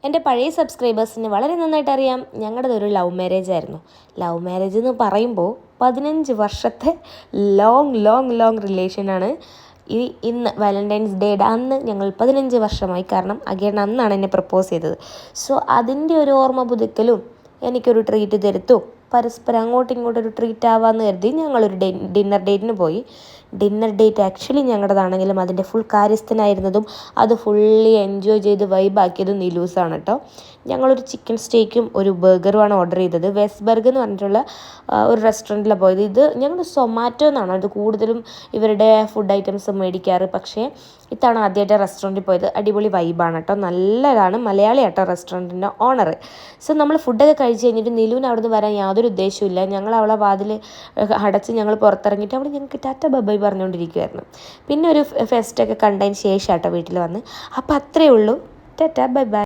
എൻ്റെ പഴയ സബ്സ്ക്രൈബേഴ്സിന് വളരെ നന്നായിട്ട് അറിയാം, ഞങ്ങളുടേത് ഒരു ലവ് മാരേജ് ആയിരുന്നു. ലവ് മാരേജ് എന്ന് പറയുമ്പോൾ 15 വർഷത്തെ ലോങ് റിലേഷനാണ്. ഇന്ന് വാലൻറ്റൈൻസ് ഡേയുടെ അന്ന് ഞങ്ങൾ 15 വർഷമായി. കാരണം അഗൈൻ അന്നാണ് എന്നെ പ്രപ്പോസ് ചെയ്തത്. സോ അതിൻ്റെ ഒരു ഓർമ്മ പുതുക്കലും എനിക്കൊരു ട്രീറ്റ് തരുത്തും പരസ്പരം അങ്ങോട്ടും ഇങ്ങോട്ടും ഒരു ട്രീറ്റ് ആവാമെന്ന് കരുതി ഞങ്ങളൊരു ഡിന്നർ ഡേറ്റിന് പോയി. ഡിന്നർ ഡേറ്റ് ആക്ച്വലി ഞങ്ങളുടേതാണെങ്കിലും അതിൻ്റെ ഫുൾ കാര്യസ്ഥനായിരുന്നതും അത് ഫുള്ളി എൻജോയ് ചെയ്ത് വൈബാക്കിയതും നിലൂസാണ് കേട്ടോ. ഞങ്ങളൊരു ചിക്കൻ സ്റ്റേക്കും ഒരു ബർഗറുമാണ് ഓർഡർ ചെയ്തത്. വെസ്റ്റ് ബർഗ് എന്ന് പറഞ്ഞിട്ടുള്ള ഒരു റെസ്റ്റോറൻറ്റിലാണ് പോയത്. ഇത് ഞങ്ങൾ സൊമാറ്റോ എന്നാണ് അത് കൂടുതലും ഇവരുടെ ഫുഡ് ഐറ്റംസ് മേടിക്കാറ്. പക്ഷേ ഇത്തവണ ആദ്യമായിട്ട് റെസ്റ്റോറൻറ്റിൽ പോയത്. അടിപൊളി വൈബാണ് കേട്ടോ, നല്ലതാണ്. മലയാളി കേട്ടോ റെസ്റ്റോറൻറ്റിൻ്റെ ഓണർ. സോ നമ്മൾ ഫുഡൊക്കെ കഴിച്ച് കഴിഞ്ഞിട്ട് നിലൂന് അവിടെ നിന്ന് വരാൻ യാതൊരു ഉദ്ദേശമില്ല. ഞങ്ങൾ അവളെ വാതിൽ അടച്ച് ഞങ്ങൾ പുറത്തിറങ്ങിയിട്ട് അവൾ ഞങ്ങൾക്ക് ടാറ്റ ബൈ പറഞ്ഞുകൊണ്ടിരിക്കുമായിരുന്നു. പിന്നെ ഒരു ഫെസ്റ്റൊക്കെ കണ്ടതിന് ശേഷം കേട്ടോ വീട്ടിൽ വന്ന്. അപ്പോൾ അത്രയേ ഉള്ളൂ. ടാറ്റ ബൈ.